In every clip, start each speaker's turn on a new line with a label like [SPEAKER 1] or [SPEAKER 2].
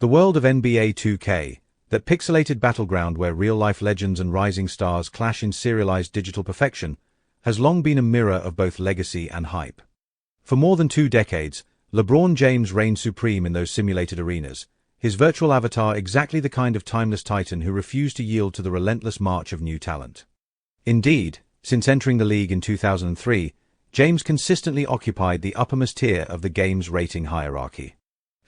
[SPEAKER 1] The world of NBA 2K, that pixelated battleground where real-life legends and rising stars clash in serialized digital perfection, has long been a mirror of both legacy and hype. For more than 2 decades, LeBron James reigned supreme in those simulated arenas, his virtual avatar exactly the kind of timeless titan who refused to yield to the relentless march of new talent. Indeed, since entering the league in 2003, James consistently occupied the uppermost tier of the game's rating hierarchy.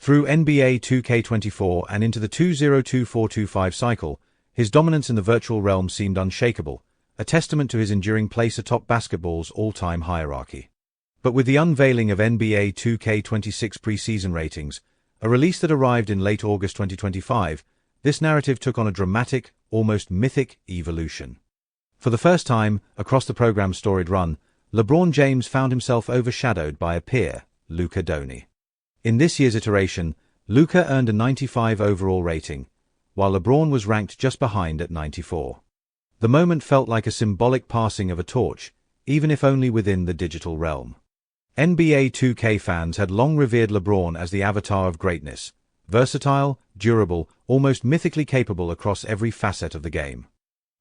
[SPEAKER 1] Through NBA 2K24 and into the 2024-25 cycle, his dominance in the virtual realm seemed unshakable, a testament to his enduring place atop basketball's all-time hierarchy. But with the unveiling of NBA 2K26 preseason ratings, a release that arrived in late August 2025, this narrative took on a dramatic, almost mythic evolution. For the first time, across the program's storied run, LeBron James found himself overshadowed by a peer, Luka Doncic. In this year's iteration, Luka earned a 95 overall rating, while LeBron was ranked just behind at 94. The moment felt like a symbolic passing of a torch, even if only within the digital realm. NBA 2K fans had long revered LeBron as the avatar of greatness, versatile, durable, almost mythically capable across every facet of the game.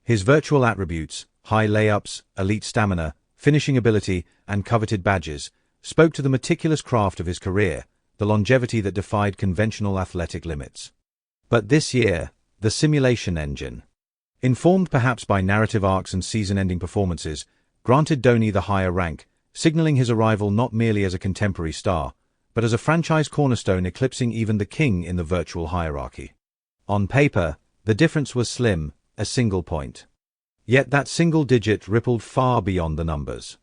[SPEAKER 1] His virtual attributes, high layups, elite stamina, finishing ability, and coveted badges, spoke to the meticulous craft of his career, the longevity that defied conventional athletic limits. But this year, the simulation engine, informed perhaps by narrative arcs and season-ending performances, granted Doncic the higher rank, signaling his arrival not merely as a contemporary star, but as a franchise cornerstone eclipsing even the king in the virtual hierarchy. On paper, the difference was slim, a single point. Yet that single digit rippled far beyond the numbers.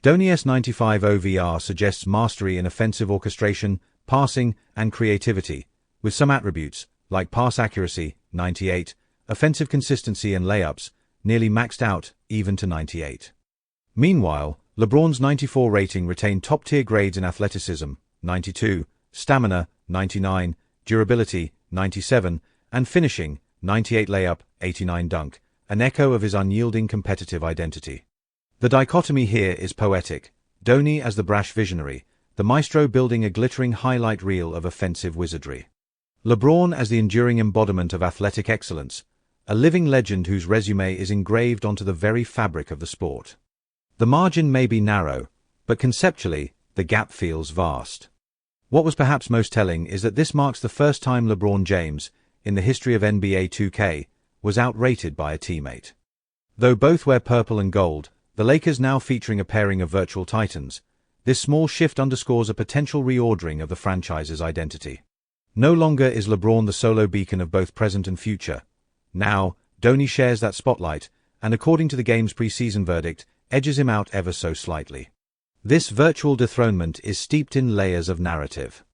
[SPEAKER 1] Donic's 95 OVR suggests mastery in offensive orchestration, passing, and creativity, with some attributes, like pass accuracy, 98, offensive consistency and layups, nearly maxed out, even to 98. Meanwhile, LeBron's 94 rating retained top-tier grades in athleticism, 92, stamina, 99, durability, 97, and finishing, 98 layup, 89 dunk, an echo of his unyielding competitive identity. The dichotomy here is poetic, Doncic as the brash visionary, the maestro building a glittering highlight reel of offensive wizardry. LeBron as the enduring embodiment of athletic excellence, a living legend whose resume is engraved onto the very fabric of the sport. The margin may be narrow, but conceptually, the gap feels vast. What was perhaps most telling is that this marks the first time LeBron James, in the history of NBA 2K, was outrated by a teammate. Though both wear purple and gold, the Lakers now featuring a pairing of virtual titans, this small shift underscores a potential reordering of the franchise's identity. No longer is LeBron the solo beacon of both present and future. Now, Doncic shares that spotlight, and according to the game's preseason verdict, edges him out ever so slightly. This virtual dethronement is steeped in layers of narrative.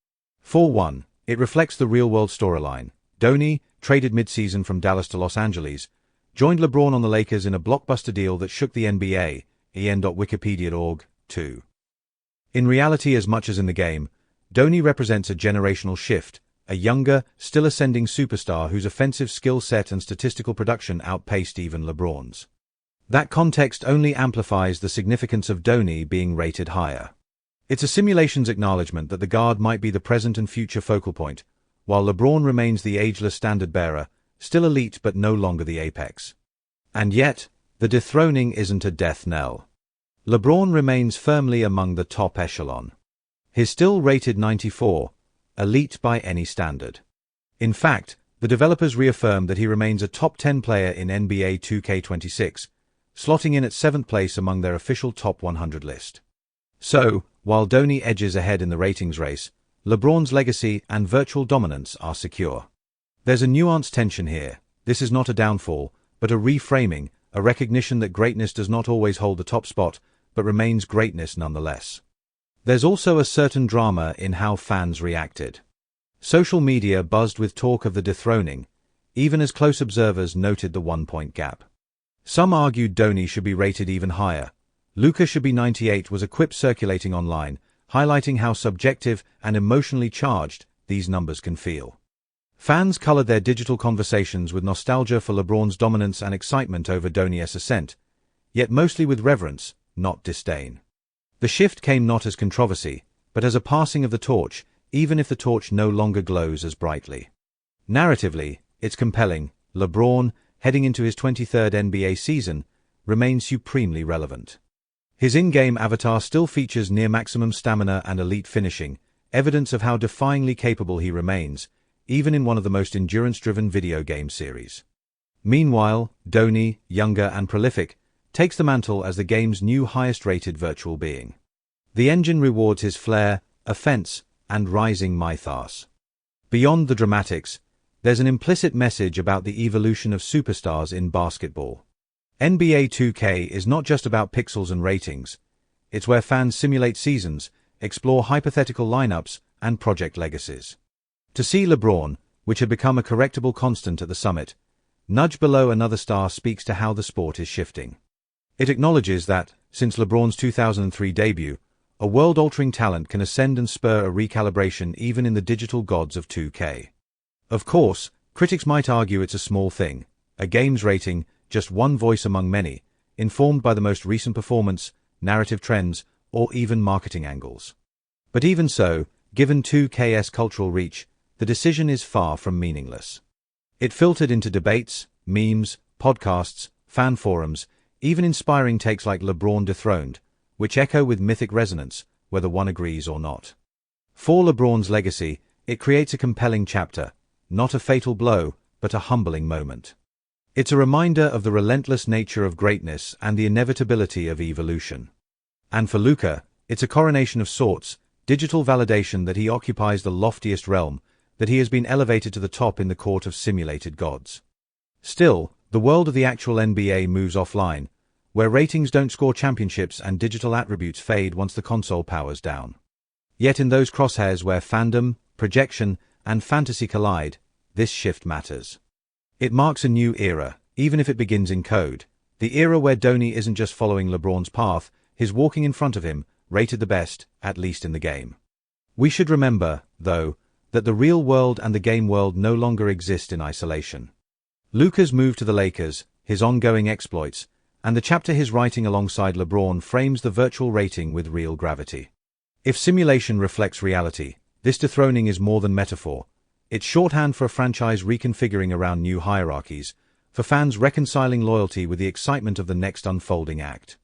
[SPEAKER 1] For one, it reflects the real-world storyline. Doncic, traded mid-season from Dallas to Los Angeles, joined LeBron on the Lakers in a blockbuster deal that shook the NBA, en.wikipedia.org, too. In reality as much as in the game, Doncic represents a generational shift, a younger, still ascending superstar whose offensive skill set and statistical production outpaced even LeBron's. That context only amplifies the significance of Doncic being rated higher. It's a simulation's acknowledgement that the guard might be the present and future focal point, while LeBron remains the ageless standard-bearer, still elite but no longer the apex. And yet, the dethroning isn't a death knell. LeBron remains firmly among the top echelon. He's still rated 94, elite by any standard. In fact, the developers reaffirmed that he remains a top 10 player in NBA 2K26, slotting in at 7th place among their official top 100 list. So, while Doncic edges ahead in the ratings race, LeBron's legacy and virtual dominance are secure. There's a nuanced tension here. This is not a downfall, but a reframing, a recognition that greatness does not always hold the top spot, but remains greatness nonetheless. There's also a certain drama in how fans reacted. Social media buzzed with talk of the dethroning, even as close observers noted the 1-point gap. Some argued Doncic should be rated even higher. Luka should be 98 was a quip circulating online, highlighting how subjective and emotionally charged these numbers can feel. Fans colored their digital conversations with nostalgia for LeBron's dominance and excitement over Donic's ascent, yet mostly with reverence, not disdain. The shift came not as controversy, but as a passing of the torch, even if the torch no longer glows as brightly. Narratively, it's compelling. LeBron, heading into his 23rd NBA season, remains supremely relevant. His in-game avatar still features near-maximum stamina and elite finishing, evidence of how defyingly capable he remains, even in one of the most endurance-driven video game series. Meanwhile, Dhoni, younger and prolific, takes the mantle as the game's new highest-rated virtual being. The engine rewards his flair, offense, and rising mythos. Beyond the dramatics, there's an implicit message about the evolution of superstars in basketball. NBA 2K is not just about pixels and ratings. It's where fans simulate seasons, explore hypothetical lineups, and project legacies. To see LeBron, which had become a correctable constant at the summit, nudge below another star speaks to how the sport is shifting. It acknowledges that, since LeBron's 2003 debut, a world-altering talent can ascend and spur a recalibration even in the digital gods of 2K. Of course, critics might argue it's a small thing, a game's rating, just one voice among many, informed by the most recent performance, narrative trends, or even marketing angles. But even so, given 2K's cultural reach, the decision is far from meaningless. It filtered into debates, memes, podcasts, fan forums, even inspiring takes like LeBron Dethroned, which echo with mythic resonance, whether one agrees or not. For LeBron's legacy, it creates a compelling chapter, not a fatal blow, but a humbling moment. It's a reminder of the relentless nature of greatness and the inevitability of evolution. And for Luka, it's a coronation of sorts, digital validation that he occupies the loftiest realm, that he has been elevated to the top in the court of simulated gods. Still, the world of the actual NBA moves offline, where ratings don't score championships and digital attributes fade once the console powers down. Yet in those crosshairs where fandom, projection, and fantasy collide, this shift matters. It marks a new era, even if it begins in code. The era where Dhoni isn't just following LeBron's path, he's walking in front of him, rated the best, at least in the game. We should remember, though, that the real world and the game world no longer exist in isolation. Luka's move to the Lakers, his ongoing exploits, and the chapter he's writing alongside LeBron frames the virtual rating with real gravity. If simulation reflects reality, this dethroning is more than metaphor. It's shorthand for a franchise reconfiguring around new hierarchies, for fans reconciling loyalty with the excitement of the next unfolding act.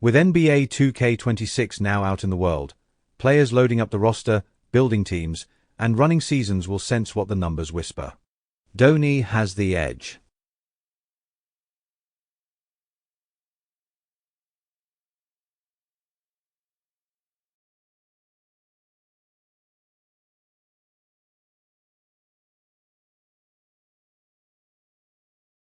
[SPEAKER 1] With NBA 2K26 now out in the world, players loading up the roster, building teams, and running seasons will sense what the numbers whisper. Dhoni has the edge.